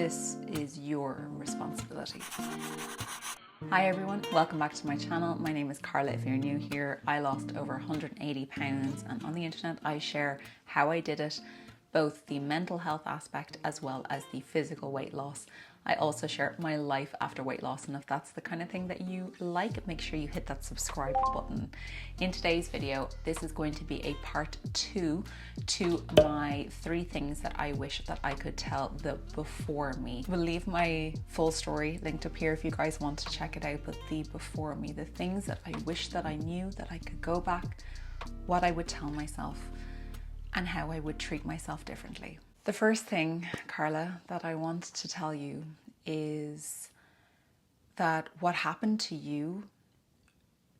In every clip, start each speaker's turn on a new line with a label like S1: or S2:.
S1: This is your responsibility. Hi everyone, welcome back to my channel. My name is Carla. If you're new here, I lost over 180 pounds, and on the internet I share how I did it, both the mental health aspect as well as the physical weight loss. I also share my life after weight loss, and if that's the kind of thing that you like, make sure you hit that subscribe button. In today's video, this is going to be a part 2 to my 3 things that I wish that I could tell the before me. We'll leave my full story linked up here if you guys want to check it out, but the before me, the things that I wish that I knew, that I could go back, what I would tell myself, and how I would treat myself differently. The first thing, Carla, that I want to tell you is that what happened to you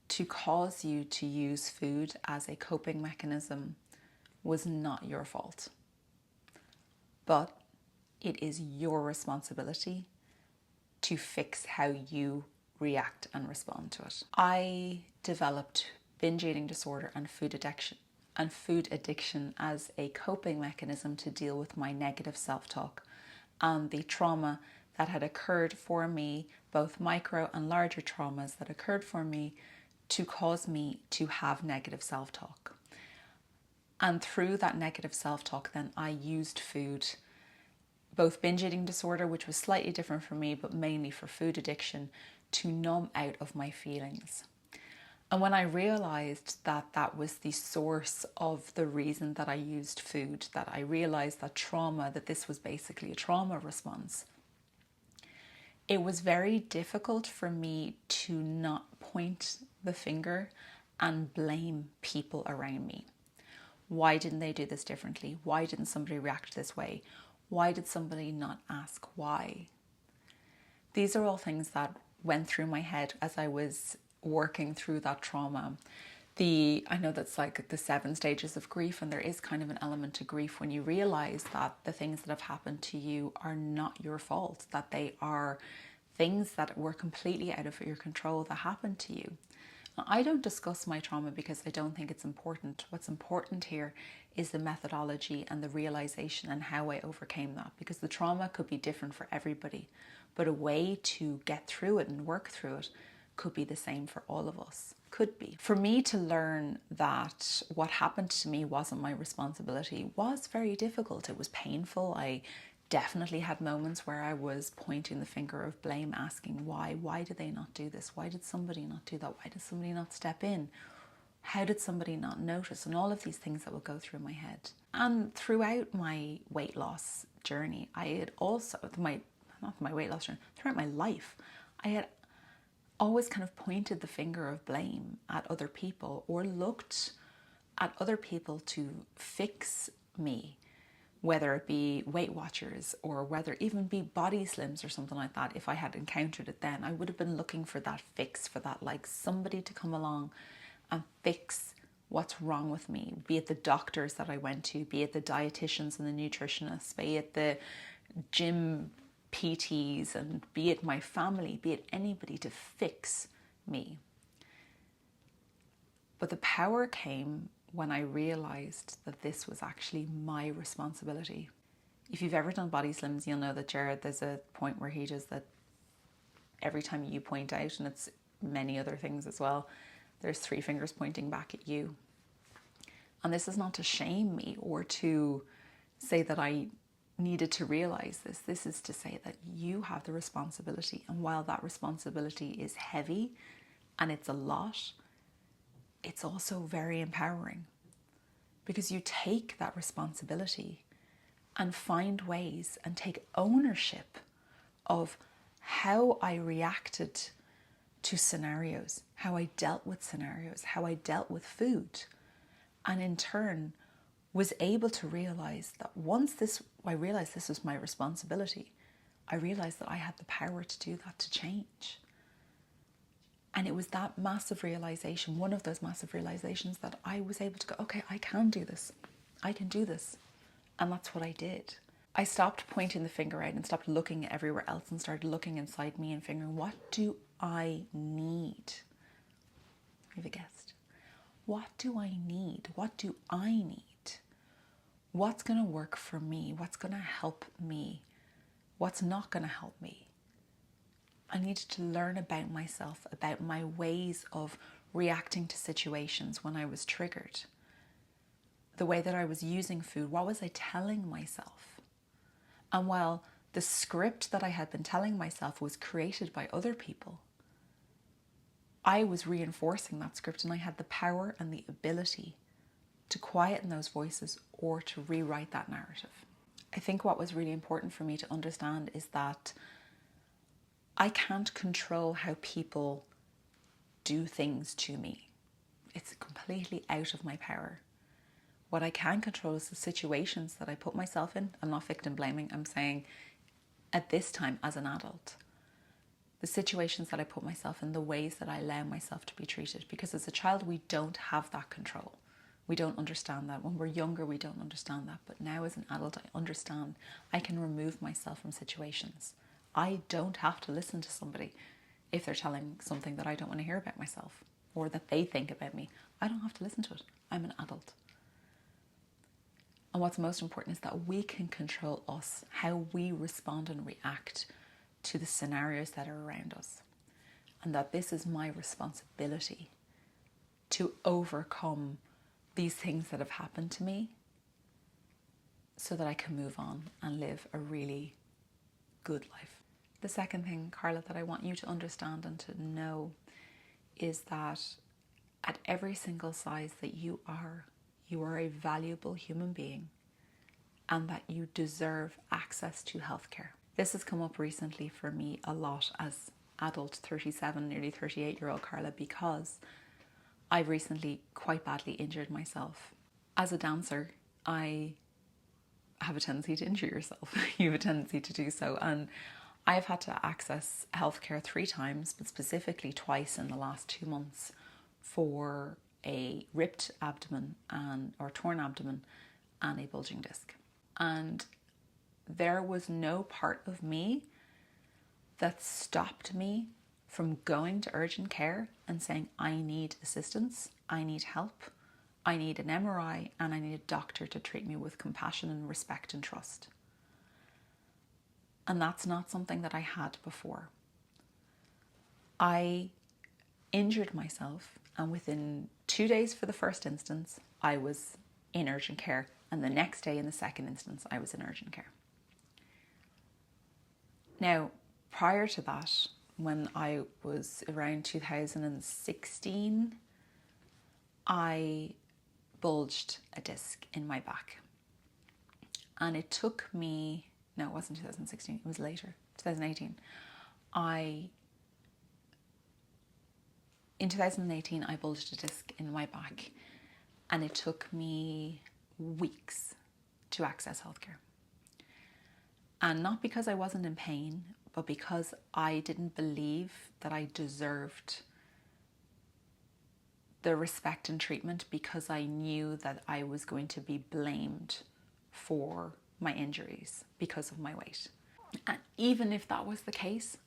S1: to cause you to use food as a coping mechanism was not your fault. But it is your responsibility to fix how you react and respond to it. I developed binge eating disorder and food addiction as a coping mechanism to deal with my negative self-talk and the trauma that had occurred for me, both micro and larger traumas that occurred for me to cause me to have negative self-talk. And through that negative self-talk, then I used food, both binge eating disorder, which was slightly different for me, but mainly for food addiction, to numb out of my feelings. And when I realized that that was the source of the reason that I used food, that I realized that trauma, that this was basically a trauma response, it was very difficult for me to not point the finger and blame people around me. Why didn't they do this differently? Why didn't somebody react this way? Why did somebody not ask why? These are all things that went through my head as I was working through that trauma. I know that's like the 7 stages of grief, and there is kind of an element to grief when you realize that the things that have happened to you are not your fault, that they are things that were completely out of your control that happened to you. Now, I don't discuss my trauma because I don't think it's important. What's important here is the methodology and the realization and how I overcame that, because the trauma could be different for everybody, but a way to get through it and work through it could be the same for all of us. Could be. For me to learn that what happened to me wasn't my responsibility was very difficult. It was painful. I definitely had moments where I was pointing the finger of blame, asking why. Why did they not do this? Why did somebody not do that? Why did somebody not step in? How did somebody not notice? And all of these things that would go through my head. And throughout my weight loss journey, I had also, throughout my life, I had always kind of pointed the finger of blame at other people, or looked at other people to fix me, whether it be Weight Watchers or whether even be Body Slims or something like that. If I had encountered it then, I would have been looking for that fix, for that like somebody to come along and fix what's wrong with me, be it the doctors that I went to, be it the dietitians and the nutritionists, be it the gym PTs, and be it my family, be it anybody to fix me. But the power came when I realized that this was actually my responsibility. If you've ever done Body Slims, you'll know that Jared, there's a point where he does that every time you point out, and it's many other things as well, there's 3 fingers pointing back at you. And this is not to shame me or to say that I needed to realize this. This is to say that you have the responsibility, and while that responsibility is heavy and it's a lot, it's also very empowering, because you take that responsibility and find ways and take ownership of how I reacted to scenarios, how I dealt with scenarios, how I dealt with food, and in turn was able to realize that once I realized this was my responsibility, I realized that I had the power to do that, to change. And it was that massive realization, one of those massive realizations, that I was able to go, okay, I can do this. I can do this. And that's what I did. I stopped pointing the finger out and stopped looking everywhere else and started looking inside me and figuring, what do I need? Have a guessed? What do I need? What do I need? What's going to work for me? What's going to help me what's not going to help me. I needed to learn about myself, about my ways of reacting to situations when I was triggered. The way that I was using food, what was I telling myself? And while the script that I had been telling myself was created by other people, I was reinforcing that script, and I had the power and the ability to quieten those voices or to rewrite that narrative. I think what was really important for me to understand is that I can't control how people do things to me. It's completely out of my power. What I can control is the situations that I put myself in. I'm not victim blaming. I'm saying at this time as an adult, the situations that I put myself in, the ways that I allow myself to be treated. Because as a child, we don't have that control. We don't understand that. When we're younger, we don't understand that. But now as an adult, I understand. I can remove myself from situations. I don't have to listen to somebody if they're telling something that I don't want to hear about myself or that they think about me. I don't have to listen to it. I'm an adult. And what's most important is that we can control us, how we respond and react to the scenarios that are around us. And that this is my responsibility to overcome these things that have happened to me so that I can move on and live a really good life. The second thing, Carla, that I want you to understand and to know is that at every single size that you are a valuable human being and that you deserve access to healthcare. This has come up recently for me a lot as adult 37, nearly 38-year-old Carla, because I've recently quite badly injured myself. As a dancer, I have a tendency to injure yourself. You have a tendency to do so. And I've had to access healthcare 3 times, but specifically twice in the last 2 months for a ripped abdomen or torn abdomen and a bulging disc. And there was no part of me that stopped me from going to urgent care and saying, I need assistance, I need help, I need an MRI, and I need a doctor to treat me with compassion and respect and trust. And that's not something that I had before. I injured myself, and within 2 days for the first instance, I was in urgent care, and the next day in the second instance, I was in urgent care. Now, prior to that, when I was around 2016, I bulged a disc in my back. And it took me, no, it wasn't 2016, it was later, 2018. In 2018, I bulged a disc in my back, and it took me weeks to access healthcare. And not because I wasn't in pain, but because I didn't believe that I deserved the respect and treatment, because I knew that I was going to be blamed for my injuries because of my weight. And even if that was the case,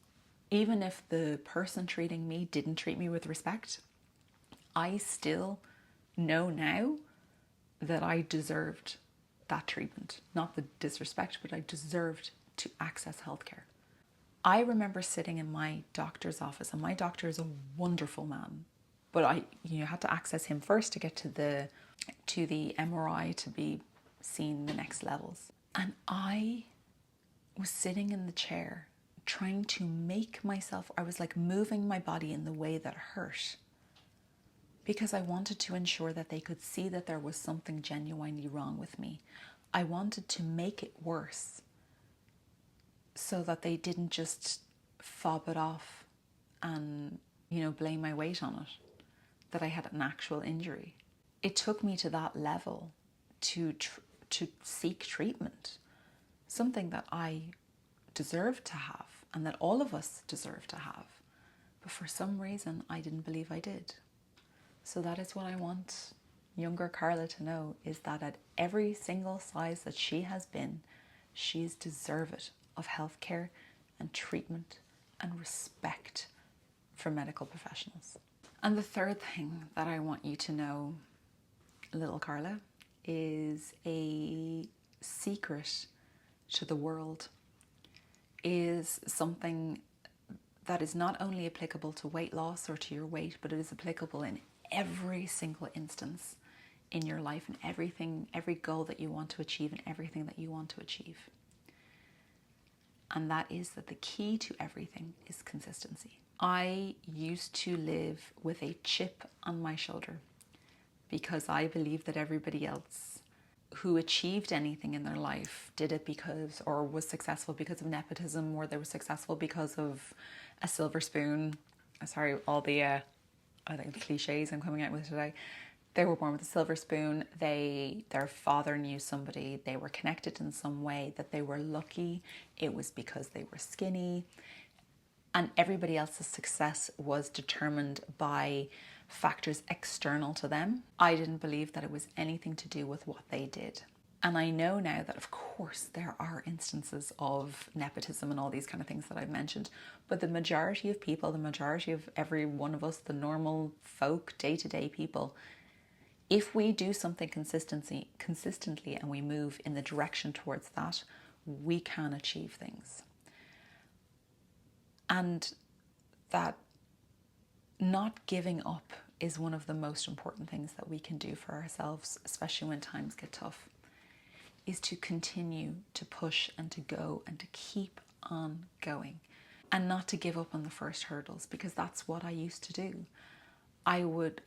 S1: even if the person treating me didn't treat me with respect, I still know now that I deserved that treatment. Not the disrespect, but I deserved to access healthcare. I remember sitting in my doctor's office, and my doctor is a wonderful man, but I had to access him first to get to the MRI to be seen the next levels. And I was sitting in the chair trying to make myself, I was like moving my body in the way that hurt, because I wanted to ensure that they could see that there was something genuinely wrong with me. I wanted to make it worse so that they didn't just fob it off and, blame my weight on it, that I had an actual injury. It took me to that level to seek treatment, something that I deserved to have and that all of us deserve to have. But for some reason, I didn't believe I did. So that is what I want younger Carla to know, is that at every single size that she has been, she is deserving of healthcare and treatment and respect from medical professionals. And the third thing that I want you to know, little Carla, is a secret to the world. is something that is not only applicable to weight loss or to your weight, but it is applicable in every single instance in your life and everything, every goal that you want to achieve and everything that you want to achieve. And that is that the key to everything is consistency. I used to live with a chip on my shoulder because I believed that everybody else who achieved anything in their life did it because, or was successful because of nepotism, or they were successful because of a silver spoon. Sorry, all the, I think the cliches I'm coming out with today. They were born with a silver spoon. Their father knew somebody. They were connected in some way, that they were lucky. It was because they were skinny. And everybody else's success was determined by factors external to them. I didn't believe that it was anything to do with what they did. And I know now that, of course, there are instances of nepotism and all these kind of things that I've mentioned, but the majority of people, the majority of every one of us, the normal folk, day-to-day people, if we do something consistently and we move in the direction towards that, we can achieve things. And that not giving up is one of the most important things that we can do for ourselves, especially when times get tough, is to continue to push and to go and to keep on going and not to give up on the first hurdles, because that's what I used to do. I would,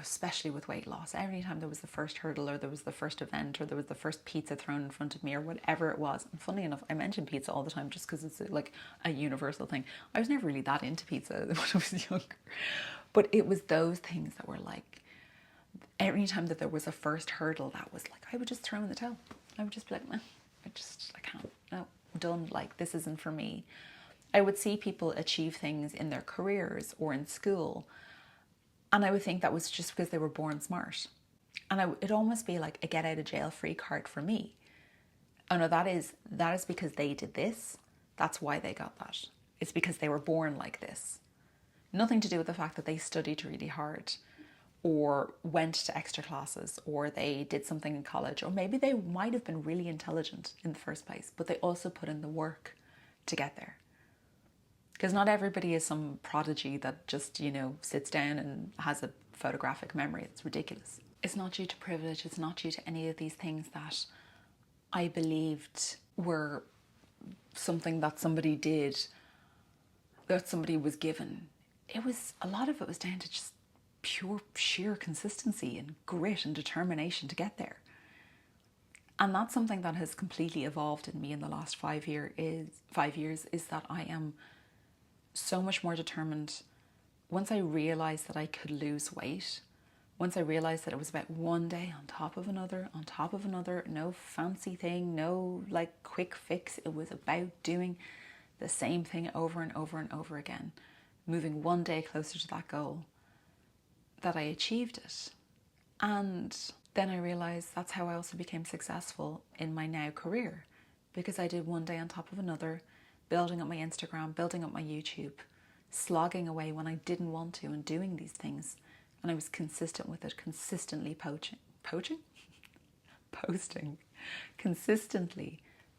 S1: especially with weight loss, every time there was the first hurdle or there was the first event or there was the first pizza thrown in front of me or whatever it was. And funny enough, I mention pizza all the time just because it's like a universal thing. I was never really that into pizza when I was younger. But it was those things that were like, every time that there was a first hurdle, that was like, I would just throw in the towel. I would just be like, I can't, no, I'm done. Like, this isn't for me. I would see people achieve things in their careers or in school, and I would think that was just because they were born smart. And it'd almost be like a get out of jail free card for me. Oh no, that is because they did this. That's why they got that. It's because they were born like this. Nothing to do with the fact that they studied really hard or went to extra classes or they did something in college, or maybe they might have been really intelligent in the first place, but they also put in the work to get there. Because not everybody is some prodigy that just, sits down and has a photographic memory. It's ridiculous. It's not due to privilege. It's not due to any of these things that I believed were something that somebody did, that somebody was given. A lot of it was down to just pure, sheer consistency and grit and determination to get there. And that's something that has completely evolved in me in the last 5 years, is that I am so much more determined. Once I realized that I could lose weight, once I realized that it was about one day on top of another, no fancy thing, no like quick fix. It was about doing the same thing over and over and over again, moving one day closer to that goal, that I achieved it. And then I realized that's how I also became successful in my now career, because I did one day on top of another, building up my Instagram, building up my YouTube, slogging away when I didn't want to and doing these things. And I was consistent with it, consistently posting, consistently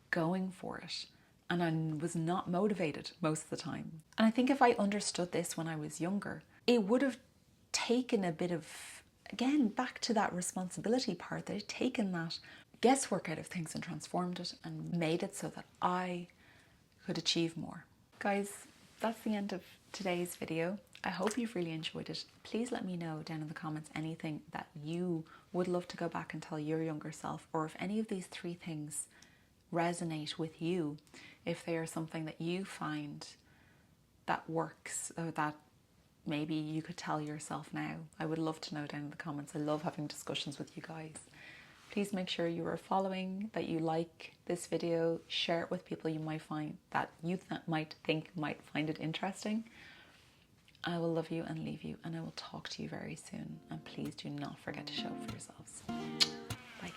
S1: going for it. And I was not motivated most of the time. And I think if I understood this when I was younger, it would have taken a bit of, again, back to that responsibility part, that had taken that guesswork out of things and transformed it and made it so that I could achieve more. Guys, that's the end of today's video. I hope you've really enjoyed it. Please let me know down in the comments anything that you would love to go back and tell your younger self, or if any of these 3 things resonate with you, if they are something that you find that works or that maybe you could tell yourself now. I would love to know down in the comments. I love having discussions with you guys. Please make sure you are following, that you like this video, share it with people you might find that you might find it interesting. I will love you and leave you, and I will talk to you very soon. And please do not forget to show up for yourselves. Bye.